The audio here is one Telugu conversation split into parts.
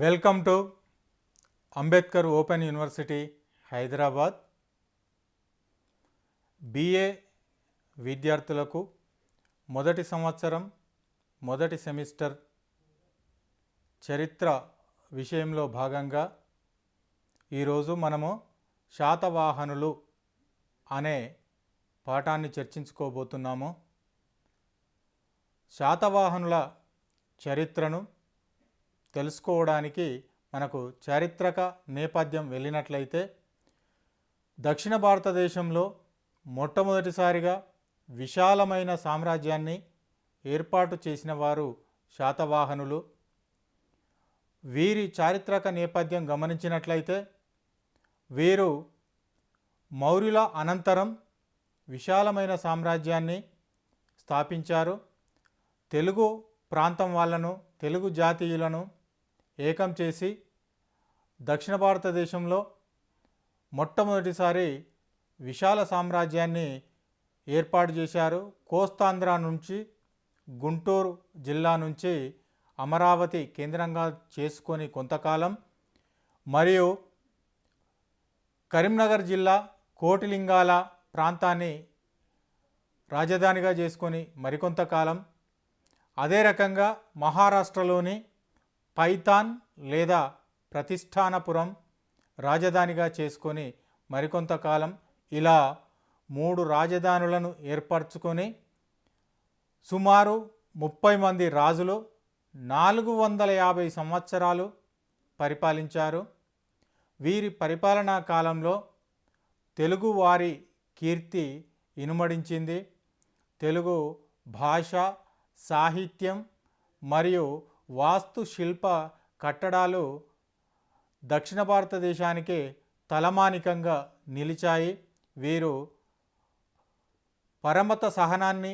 Welcome to Ambedkar open university Hyderabad. BA విద్యార్థులకు మొదటి సంవత్సరం మొదటి సెమిస్టర్ చరిత్ర విషయంలో భాగంగా ఈరోజు మనము శాతవాహనులు అనే పాఠాన్ని చర్చించుకోబోతున్నాము. శాతవాహనుల చరిత్రను తెలుసుకోవడానికి మనకు చారిత్రక నేపథ్యం వెళ్ళినట్లయితే దక్షిణ భారతదేశంలో మొట్టమొదటిసారిగా విశాలమైన సామ్రాజ్యాన్ని ఏర్పాటు చేసిన వారు శాతవాహనులు. వీరి చారిత్రక నేపథ్యం గమనించినట్లయితే వీరు మౌర్యుల అనంతరం విశాలమైన సామ్రాజ్యాన్ని స్థాపించారు. తెలుగు ప్రాంతం వాళ్ళను, తెలుగు జాతీయులను ఏకం చేసి దక్షిణ భారతదేశంలో మొట్టమొదటిసారి విశాల సామ్రాజ్యాన్ని ఏర్పాటు చేశారు. కోస్తాంధ్ర నుంచి, గుంటూరు జిల్లా నుంచి అమరావతి కేంద్రంగా చేసుకొని కొంతకాలం, మరియు కరీంనగర్ జిల్లా కోటిలింగాల ప్రాంతాన్ని రాజధానిగా చేసుకొని మరికొంతకాలం, అదే రకంగా మహారాష్ట్రలోని పైథాన్ లేదా ప్రతిష్టానపురం రాజధానిగా చేసుకొని మరికొంతకాలం, ఇలా 3 రాజధానులను ఏర్పరచుకొని సుమారు 30 మంది రాజులు 450 సంవత్సరాలు పరిపాలించారు. వీరి పరిపాలనా కాలంలో తెలుగు వారి కీర్తి ఇనుమడించింది. తెలుగు భాష, సాహిత్యం మరియు వాస్తుశిల్ప కట్టడాలు దక్షిణ భారతదేశానికి తలమానికంగా నిలిచాయి. వీరు పరమత సహనాన్ని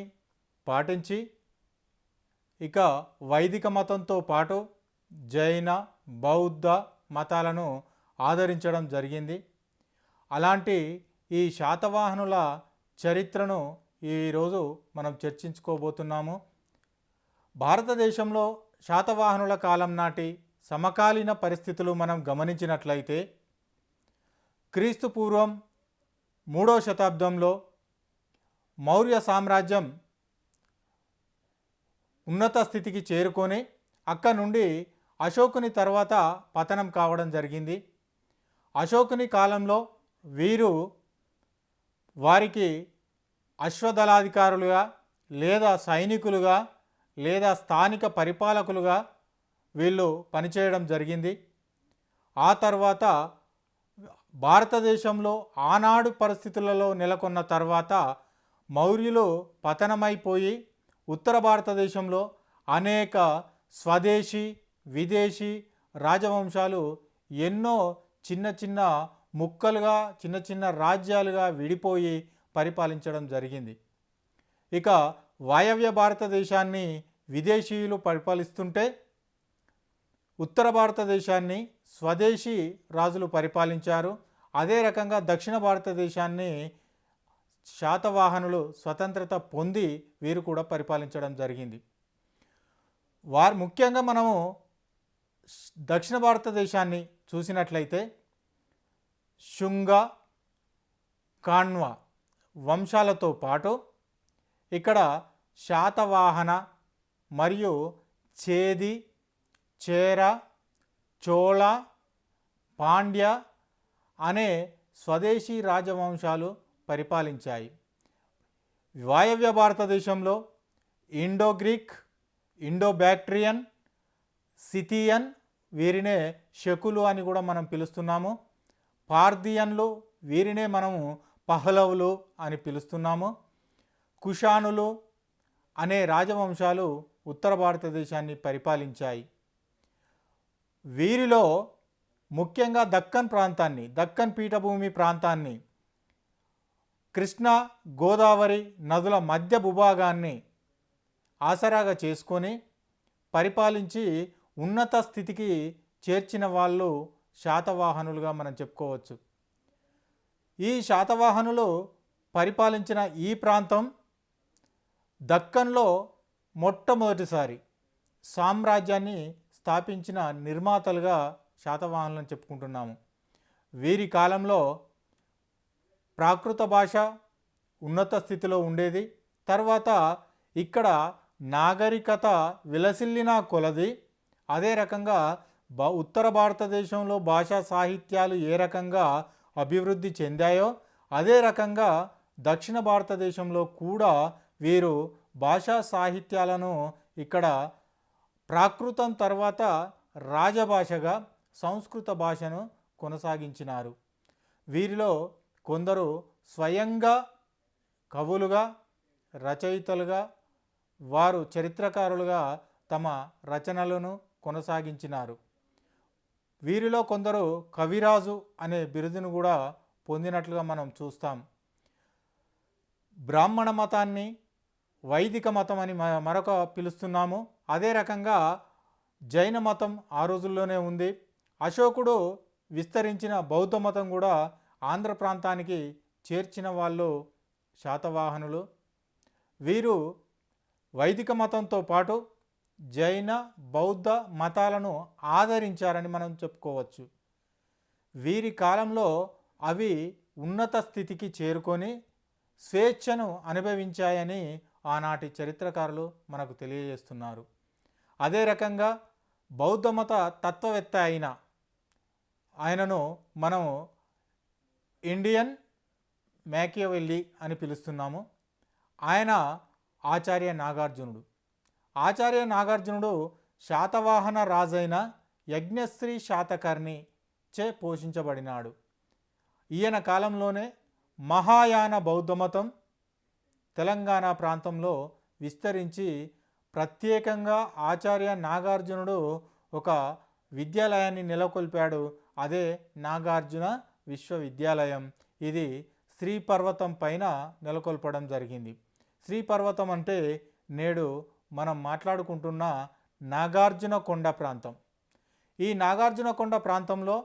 పాటించి ఇక వైదిక మతంతో పాటు జైన, బౌద్ధ మతాలను ఆదరించడం జరిగింది. అలాంటి ఈ శాతవాహనుల చరిత్రను ఈరోజు మనం చర్చించుకోబోతున్నాము. భారతదేశంలో శాతవాహనుల కాలం నాటి సమకాలీన పరిస్థితులు మనం గమనించినట్లయితే క్రీస్తు పూర్వం 3వ శతాబ్దంలో మౌర్య సామ్రాజ్యం ఉన్నత స్థితికి చేరుకొని అక్కడి నుండి అశోకుని తర్వాత పతనం కావడం జరిగింది. అశోకుని కాలంలో వీరు వారికి అశ్వదళాధికారులుగా లేదా సైనికులుగా లేదా స్థానిక పరిపాలకులుగా వీళ్ళు పనిచేయడం జరిగింది. ఆ తర్వాత భారతదేశంలో ఆనాడు పరిస్థితులలో నెలకొన్న తర్వాత మౌర్యులు పతనమైపోయి ఉత్తర భారతదేశంలో అనేక స్వదేశీ, విదేశీ రాజవంశాలు ఎన్నో చిన్న చిన్న ముక్కలుగా, చిన్న చిన్న రాజ్యాలుగా విడిపోయి పరిపాలించడం జరిగింది. ఇక వాయవ్య భారతదేశాన్ని విదేశీయులు పరిపాలిస్తుంటే ఉత్తర భారతదేశాన్ని స్వదేశీ రాజులు పరిపాలించారు. అదే రకంగా దక్షిణ భారతదేశాన్ని శాతవాహనులు స్వతంత్రత పొంది వీరు కూడా పరిపాలించడం జరిగింది. ముఖ్యంగా మనము దక్షిణ భారతదేశాన్ని చూసినట్లయితే శుంగ, కాణ్వ వంశాలతో పాటు ఇక్కడ శాతవాహన మరియు చేది, చేర, చోళ, పాండ్య అనే స్వదేశీ రాజవంశాలు పరిపాలించాయి. వాయవ్య భారతదేశంలో Indo Greek, Indo Bactrian, Scythian, వీరినే శకులు అని కూడా మనం పిలుస్తున్నాము. పార్థియన్లు, వీరినే మనము పహలవులు అని పిలుస్తున్నాము. కుషానులు అనే రాజవంశాలు ఉత్తర భారతదేశాన్ని పరిపాలించాయి. వీరిలో ముఖ్యంగా దక్కన్ ప్రాంతాన్ని, దక్కన్ పీఠభూమి ప్రాంతాన్ని, కృష్ణా, గోదావరి నదుల మధ్య భూభాగాన్ని ఆసరాగా చేసుకొని పరిపాలించి ఉన్నత స్థితికి చేర్చిన వాళ్ళు శాతవాహనులుగా మనం చెప్పుకోవచ్చు. ఈ శాతవాహనులు పరిపాలించిన ఈ ప్రాంతం దక్కన్లో మొట్టమొదటిసారి సామ్రాజ్యాన్ని స్థాపించిన నిర్మాతలుగా శాతవాహనులను చెప్పుకుంటున్నాము. వీరి కాలంలో ప్రాకృత భాష ఉన్నత స్థితిలో ఉండేది. తర్వాత ఇక్కడ నాగరికత విలసిల్లిన కొలది అదే రకంగా ఉత్తర భారతదేశంలో భాషా సాహిత్యాలు ఏ రకంగా అభివృద్ధి చెందాయో అదే రకంగా దక్షిణ భారతదేశంలో కూడా వీరు భాషా సాహిత్యాలను ఇక్కడ ప్రాకృతం తర్వాత రాజభాషగా సంస్కృత భాషను కొనసాగించినారు. వీరిలో కొందరు స్వయంగా కవులుగా, రచయితలుగా, వారు చరిత్రకారులుగా తమ రచనలను కొనసాగించినారు. వీరిలో కొందరు కవిరాజు అనే బిరుదును కూడా పొందినట్లుగా మనం చూస్తాం. బ్రాహ్మణ మతాన్ని వైదిక మతం అని మరొక పిలుస్తున్నాము. అదే రకంగా జైన మతం ఆ రోజుల్లోనే ఉంది. అశోకుడు విస్తరించిన బౌద్ధ మతం కూడా ఆంధ్ర ప్రాంతానికి చేర్చిన వాళ్ళు శాతవాహనులు. వీరు వైదిక మతంతో పాటు జైన బౌద్ధ మతాలను ఆదరించారని మనం చెప్పుకోవచ్చు. వీరి కాలంలో అవి ఉన్నత స్థితికి చేరుకొని స్వేచ్ఛను అనుభవించాయని ఆనాటి చరిత్రకారులు మనకు తెలియజేస్తున్నారు. అదే రకంగా బౌద్ధ మత తత్వవేత్త అయిన ఆయనను మనం ఇండియన్ మ్యాకియవెల్లి అని పిలుస్తున్నాము. ఆయన ఆచార్య నాగార్జునుడు. ఆచార్య నాగార్జునుడు శాతవాహన రాజైన యజ్ఞశ్రీ శాతకర్ణి చే పోషించబడినాడు. ఈయన కాలంలోనే మహాయాన బౌద్ధమతం తెలంగాణ ప్రాంతంలో విస్తరించి ప్రత్యేకంగా ఆచార్య నాగార్జునుడు ఒక విద్యాలయాన్ని నెలకొల్పాడు. అదే నాగార్జున విశ్వవిద్యాలయం. ఇది శ్రీపర్వతం పైన నెలకొల్పడం జరిగింది. శ్రీపర్వతం అంటే నేడు మనం మాట్లాడుకుంటున్న నాగార్జున కొండ ప్రాంతం. ఈ నాగార్జున కొండ ప్రాంతంలో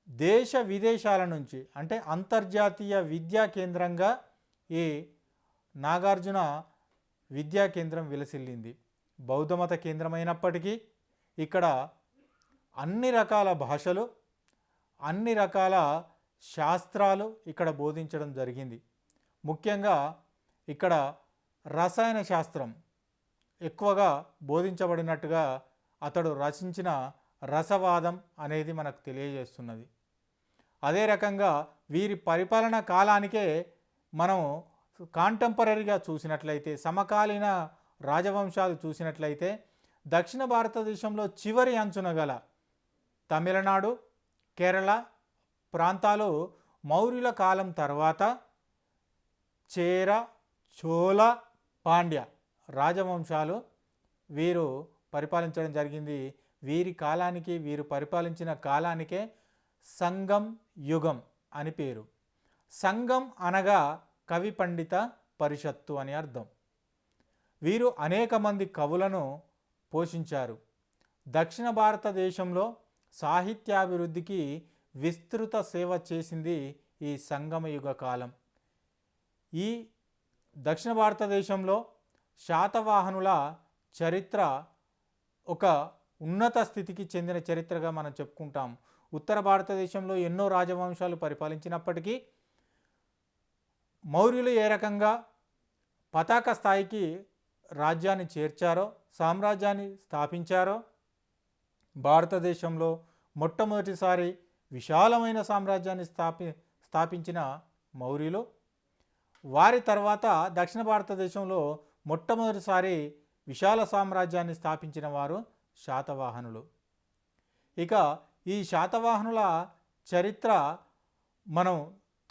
దేశ విదేశాల నుంచి అంటే అంతర్జాతీయ విద్యా కేంద్రంగా ఈ నాగార్జున విద్యా కేంద్రం విలసిల్లింది. బౌద్ధమత కేంద్రమైనప్పటికీ ఇక్కడ అన్ని రకాల భాషలు, అన్ని రకాల శాస్త్రాలు ఇక్కడ బోధించడం జరిగింది. ముఖ్యంగా ఇక్కడ రసాయన శాస్త్రం ఎక్కువగా బోధించబడినట్టుగా అతడు రచించిన రసవాదం అనేది మనకు తెలియజేస్తున్నది. అదే రకంగా వీరి పరిపాలన కాలానికే మనం కాంటెంపరీగా చూసినట్లయితే, సమకాలీన రాజవంశాలు చూసినట్లయితే దక్షిణ భారతదేశంలో చివరి అంచున గల తమిళనాడు, కేరళ ప్రాంతాలు మౌర్యుల కాలం తర్వాత చేర, చోళ, పాండ్య రాజవంశాలు వీరు పరిపాలించడం జరిగింది. వీరి కాలానికి, వీరు పరిపాలించిన కాలానికే సంగం యుగం అని పేరు. సంగం అనగా కవి పండిత పరిషత్తు అని అర్థం. వీరు అనేక మంది కవులను పోషించారు. దక్షిణ భారతదేశంలో సాహిత్యాభివృద్ధికి విస్తృత సేవ చేసింది ఈ సంగమ యుగ కాలం. ఈ దక్షిణ భారతదేశంలో శాతవాహనుల చరిత్ర ఒక ఉన్నత స్థితికి చెందిన చరిత్రగా మనం చెప్పుకుంటాం. ఉత్తర భారతదేశంలో ఎన్నో రాజవంశాలు పరిపాలించినప్పటికీ మౌర్యులు ఏ రకంగా పతాక స్థాయికి రాజ్యాన్ని చేర్చారో, సామ్రాజ్యాన్ని స్థాపించారో, భారతదేశంలో మొట్టమొదటిసారి విశాలమైన సామ్రాజ్యాన్ని స్థాపించిన మౌర్యులు, వారి తర్వాత దక్షిణ భారతదేశంలో మొట్టమొదటిసారి విశాల సామ్రాజ్యాన్ని స్థాపించిన వారు శాతవాహనులు. ఇక ఈ శాతవాహనుల చరిత్ర మనం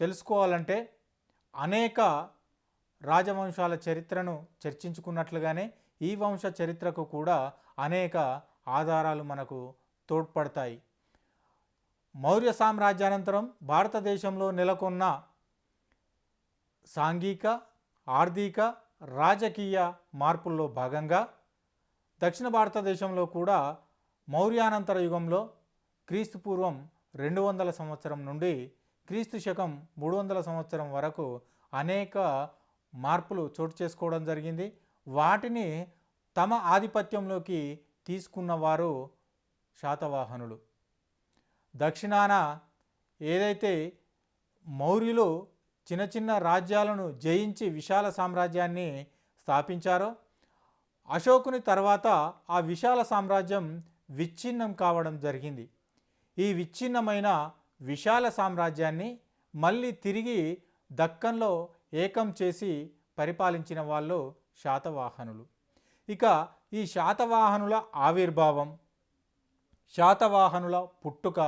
తెలుసుకోవాలంటే అనేక రాజవంశాల చరిత్రను చర్చించుకున్నట్లుగానే ఈ వంశ చరిత్రకు కూడా అనేక ఆధారాలు మనకు తోడ్పడతాయి. మౌర్య సామ్రాజ్యానంతరం భారతదేశంలో నెలకొన్న సాంఘిక, ఆర్థిక, రాజకీయ మార్పుల్లో భాగంగా దక్షిణ భారతదేశంలో కూడా మౌర్యానంతర యుగంలో క్రీస్తుపూర్వం 200 సంవత్సరం నుండి క్రీస్తు శకం 300 సంవత్సరం వరకు అనేక మార్పులు చోటు చేసుకోవడం జరిగింది. వాటిని తమ ఆధిపత్యంలోకి తీసుకున్నవారు శాతవాహనులు. దక్షిణాన ఏదైతే మౌర్యులు చిన్న చిన్న రాజ్యాలను జయించి విశాల సామ్రాజ్యాన్ని స్థాపించారో, అశోకుని తర్వాత ఆ విశాల సామ్రాజ్యం విచ్ఛిన్నం కావడం జరిగింది. ఈ విచ్ఛిన్నమైన విశాల సామ్రాజ్యాన్ని మళ్ళీ తిరిగి దక్కన్లో ఏకం చేసి పరిపాలించిన వాళ్ళు శాతవాహనులు. ఇక ఈ శాతవాహనుల ఆవిర్భావం, శాతవాహనుల పుట్టుక,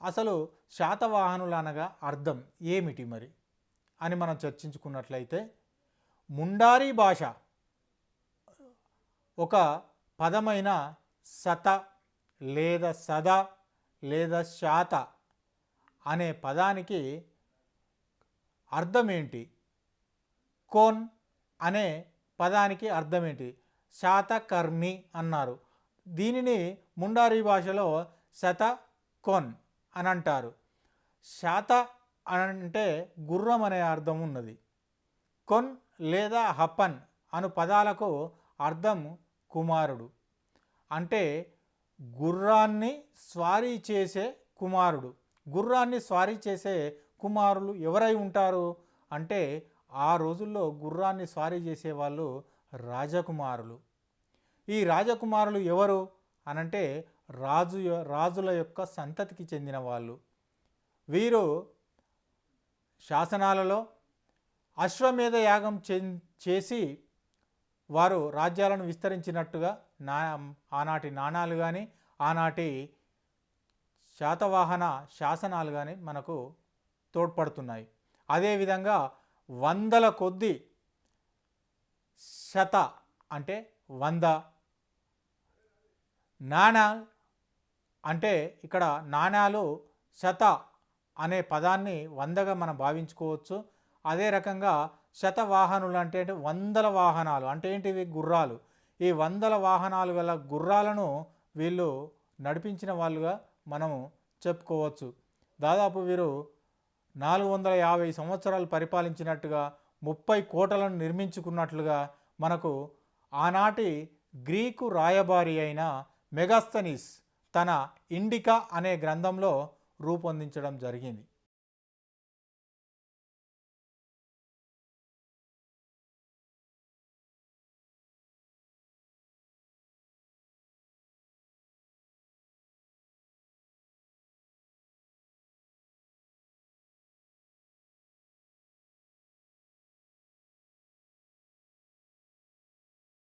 అసలు శాతవాహనులు అనగా అర్థం ఏమిటి మరి అని మనం చర్చించుకున్నట్లయితే, ముండారీ భాష ఒక పదమైన శత లేదా సద లేదా శాత అనే పదానికి అర్థం ఏంటి? కోన్ అనే పదానికి అర్థం ఏంటి? శాతకర్ణి అన్నారు. దీనిని ముండారీ భాషలో శత కోన్ అని అంటారు. శాత అంటే గుర్రం అనే అర్థం ఉన్నది. కొన్ లేదా హపన్ అను పదాలకు అర్థం కుమారుడు. అంటే గుర్రాన్ని స్వారీ చేసే కుమారుడు. గుర్రాన్ని స్వారీ చేసే కుమారులు ఎవరై ఉంటారు అంటే, ఆ రోజుల్లో గుర్రాన్ని స్వారీ చేసేవాళ్ళు రాజకుమారులు. ఈ రాజకుమారులు ఎవరు అనంటే రాజుల యొక్క సంతతికి చెందిన వాళ్ళు. వీరు శాసనాలలో అశ్వమేధ యాగం చేసి వారు రాజ్యాలను విస్తరించినట్టుగా ఆనాటి నాణాలు కానీ ఆనాటి శాతవాహన శాసనాలు కానీ మనకు తోడ్పడుతున్నాయి. అదేవిధంగా వందల కొద్ది శత అంటే 100, నాణాలు అంటే ఇక్కడ నాణాలు శత అనే పదాన్ని 100గా మనం భావించుకోవచ్చు. అదే రకంగా శతవాహనులు అంటే వందల వాహనాలు అంటే ఏంటివి? గుర్రాలు. ఈ వందల వాహనాలు గల గుర్రాలను వీళ్ళు నడిపించిన వాళ్ళుగా మనము చెప్పుకోవచ్చు. దాదాపు వీరు 450 సంవత్సరాలు పరిపాలించినట్టుగా, 30 కోటలను నిర్మించుకున్నట్లుగా మనకు ఆనాటి గ్రీకు రాయబారి అయిన మెగాస్తనీస్ తన ఇండికా అనే గ్రంథంలో రూపొందించడం జరిగింది.